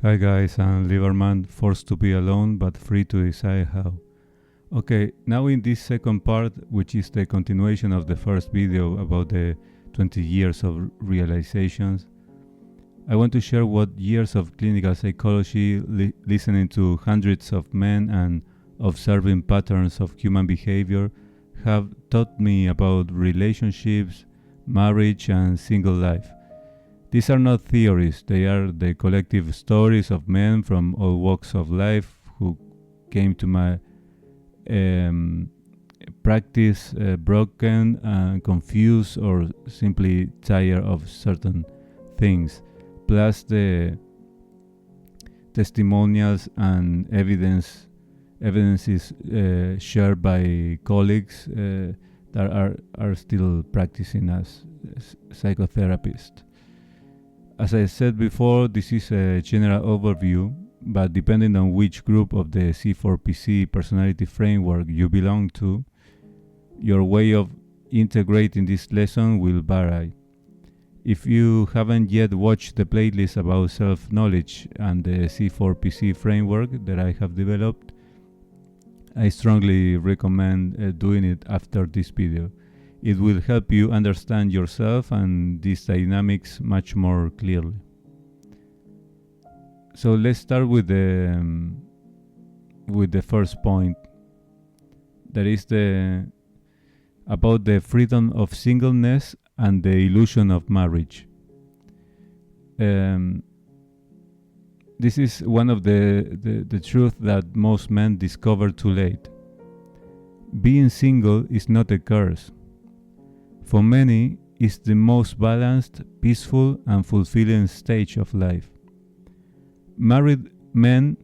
Hi guys, I'm Libertman, forced to be alone but free to decide how. Okay, now in this second part, which is the continuation of the first video about the 20 years of realizations, I want to share what years of clinical psychology, listening to hundreds of men and observing patterns of human behavior have taught me about relationships, marriage, and single life. These are not theories, they are the collective stories of men from all walks of life who came to my practice broken, confused, or simply tired of certain things, plus the testimonials and evidences shared by colleagues that are still practicing as psychotherapists. As I said before, this is a general overview, but depending on which group of the C4PC personality framework you belong to, your way of integrating this lesson will vary. If you haven't yet watched the playlist about self-knowledge and the C4PC framework that I have developed, I strongly recommend doing it after this video. It will help you understand yourself and these dynamics much more clearly. So let's start with the first point. That is about the freedom of singleness and the illusion of marriage. This is one of the truth that most men discover too late. Being single is not a curse. For many, it's the most balanced, peaceful, and fulfilling stage of life. Married men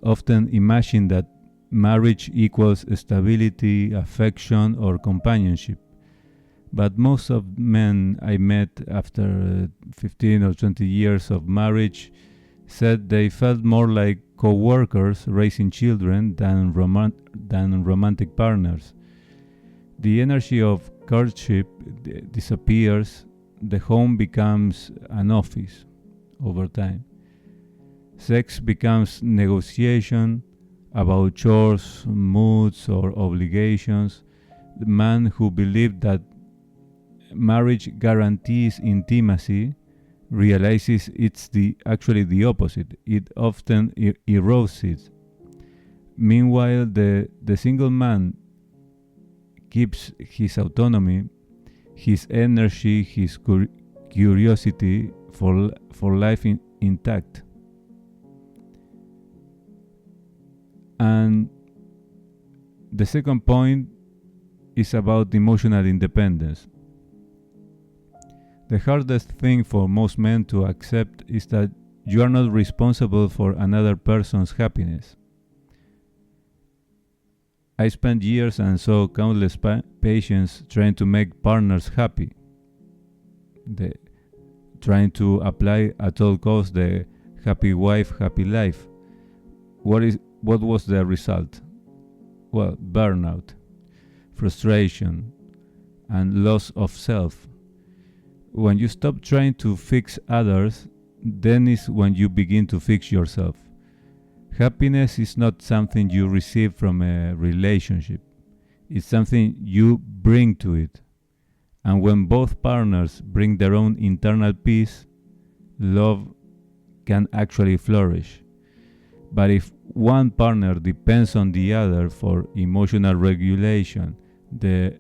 often imagine that marriage equals stability, affection, or companionship. But most of men I met after 15 or 20 years of marriage said they felt more like co-workers raising children than romantic partners. The energy of courtship disappears, the home becomes an office over time. Sex becomes negotiation about chores, moods, or obligations. The man who believed that marriage guarantees intimacy realizes it's actually the opposite. It often erodes it. Meanwhile, the single man keeps his autonomy, his energy, his curiosity for life intact. And the second point is about emotional independence. The hardest thing for most men to accept is that you are not responsible for another person's happiness. I spent years and saw countless patients trying to make partners happy. Trying to apply at all costs the happy wife, happy life. What was the result? Well, burnout, frustration, and loss of self. When you stop trying to fix others, then is when you begin to fix yourself. Happiness is not something you receive from a relationship. It's something you bring to it. And when both partners bring their own internal peace, love can actually flourish. But if one partner depends on the other for emotional regulation, the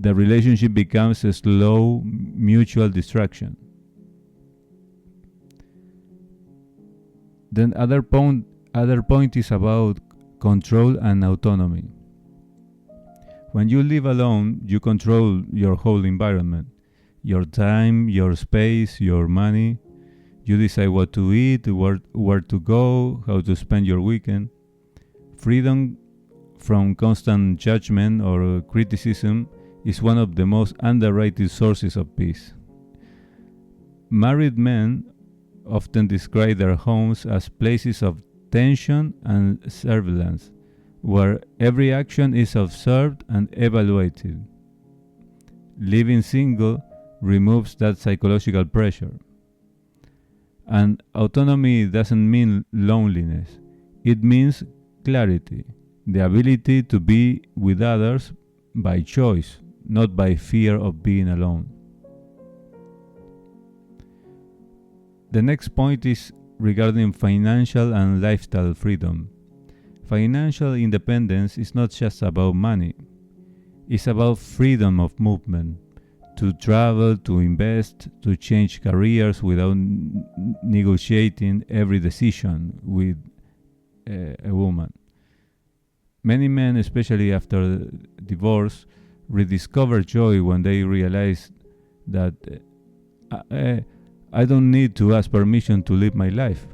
relationship becomes a slow mutual distraction. Then other point is about control and autonomy. When you live alone, you control your whole environment, your time, your space, your money. You decide what to eat, where to go, how to spend your weekend. Freedom from constant judgment or criticism is one of the most underrated sources of peace. Married men often describe their homes as places of tension and surveillance, where every action is observed and evaluated. Living single removes that psychological pressure. And autonomy doesn't mean loneliness, it means clarity, the ability to be with others by choice, not by fear of being alone. The next point is regarding financial and lifestyle freedom. Financial independence is not just about money, it's about freedom of movement, to travel, to invest, to change careers without negotiating every decision with a woman. Many men, especially after divorce, rediscover joy when they realize that I don't need to ask permission to live my life.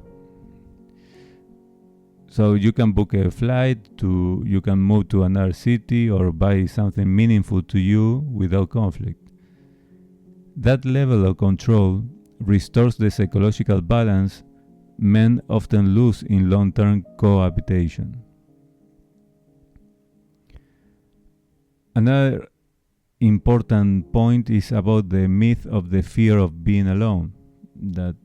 So you can book a flight, you can move to another city or buy something meaningful to you without conflict. That level of control restores the psychological balance men often lose in long-term cohabitation. Another important point is about the myth of the fear of being alone that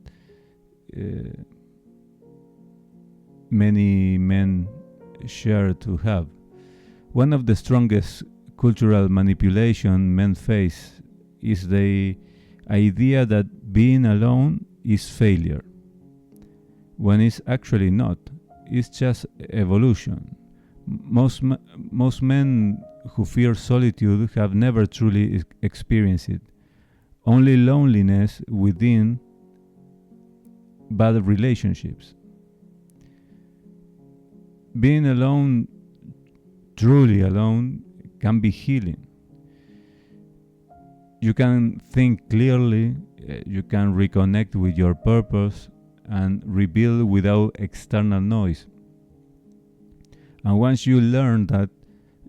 many men share to have. One of the strongest cultural manipulation men face is the idea that being alone is failure, when it's actually not. It's just evolution. Most men who fear solitude have never truly experienced it. Only loneliness within bad relationships. Being alone, truly alone, can be healing. You can think clearly, you can reconnect with your purpose and rebuild without external noise. And once you learn that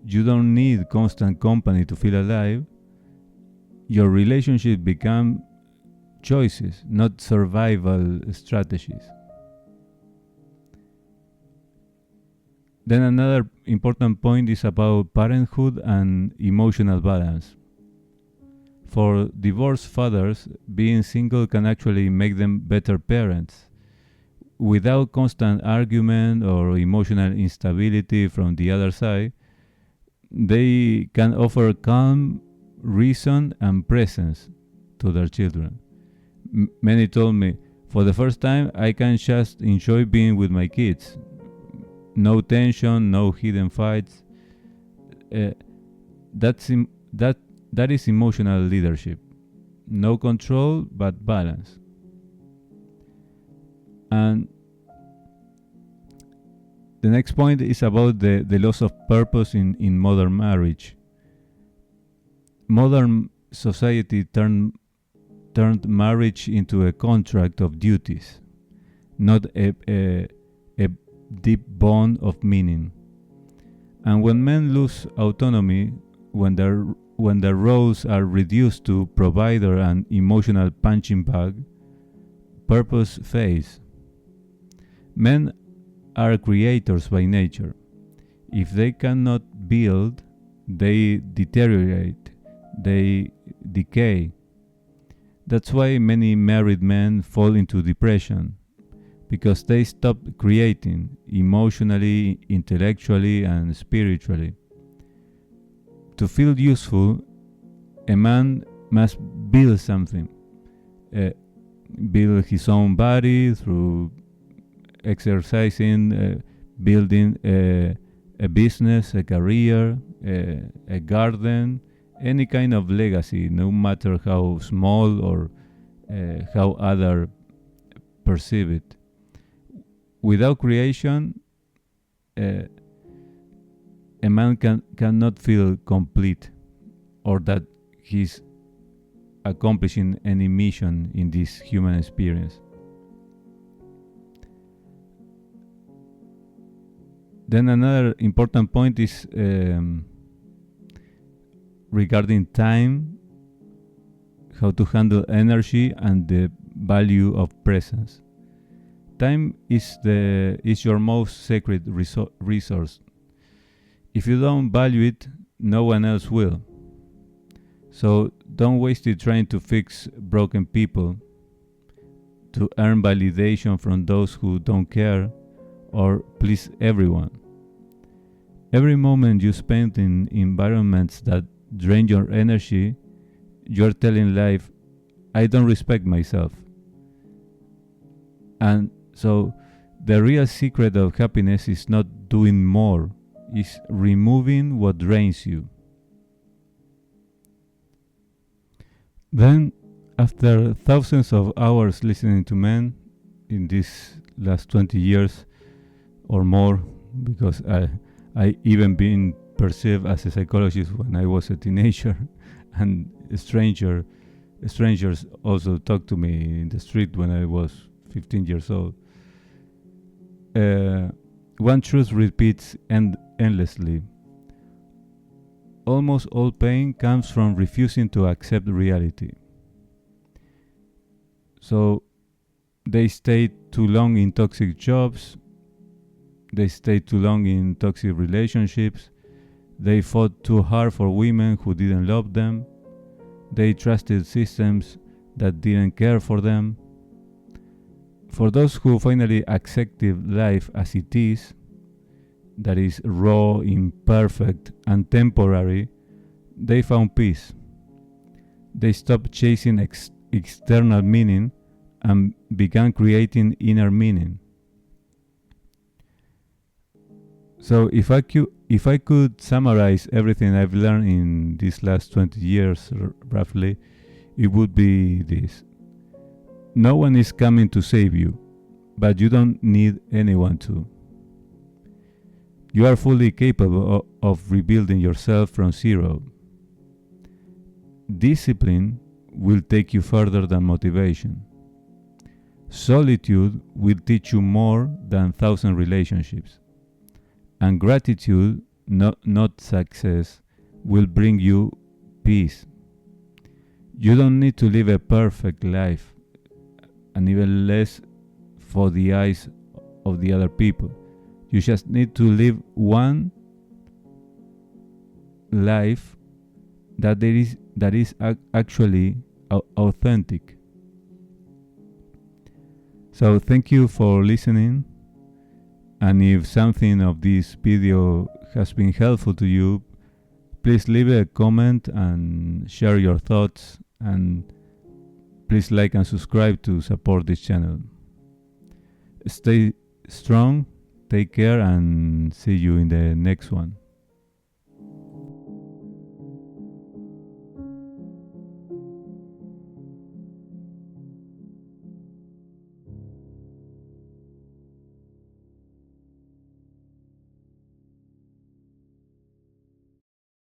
you don't need constant company to feel alive, your relationship become choices, not survival strategies. Then another important point is about parenthood and emotional balance. For divorced fathers, being single can actually make them better parents. Without constant argument or emotional instability from the other side, they can offer calm, reason, and presence to their children. Many told me, for the first time, I can just enjoy being with my kids. No tension, no hidden fights. That is emotional leadership. No control, but balance. And the next point is about the loss of purpose in modern marriage. Modern society turned marriage into a contract of duties, not a deep bond of meaning. And when men lose autonomy, when their roles are reduced to provider and emotional punching bag, purpose fades. Men are creators by nature. If they cannot build, they deteriorate, they decay. That's why many married men fall into depression, because they stop creating emotionally, intellectually, and spiritually. To feel useful, a man must build something. Build his own body through exercising, building a business, a career, a garden, any kind of legacy, no matter how small or how others perceive it. Without creation, a man cannot feel complete, or that he's accomplishing any mission in this human experience. Then another important point is regarding time, how to handle energy and the value of presence. Time is your most sacred resource. If you don't value it, no one else will. So don't waste it trying to fix broken people. to earn validation from those who don't care or please everyone. Every moment you spend in environments that drain your energy, you're telling life, I don't respect myself. And so the real secret of happiness is not doing more, it's removing what drains you. Then, after thousands of hours listening to men in these last 20 years or more, because I even been perceived as a psychologist when I was a teenager, and strangers also talked to me in the street when I was 15 years old. One truth repeats endlessly. Almost all pain comes from refusing to accept reality. So they stay too long in toxic jobs, they stay too long in toxic relationships, they fought too hard for women who didn't love them, they trusted systems that didn't care for them. For those who finally accepted life as it is, that is raw, imperfect, and temporary, they found peace. They stopped chasing external meaning and began creating inner meaning. So if I could summarize everything I've learned in these last 20 years, roughly, it would be this. No one is coming to save you, but you don't need anyone to. You are fully capable of rebuilding yourself from zero. Discipline will take you further than motivation. Solitude will teach you more than 1,000 relationships. And gratitude, not success, will bring you peace. You don't need to live a perfect life, and even less for the eyes of the other people. You just need to live one life that is actually authentic. So thank you for listening, and if something of this video has been helpful to you, please leave a comment and share your thoughts, and please like and subscribe to support this channel. Stay strong, take care, and see you in the next one.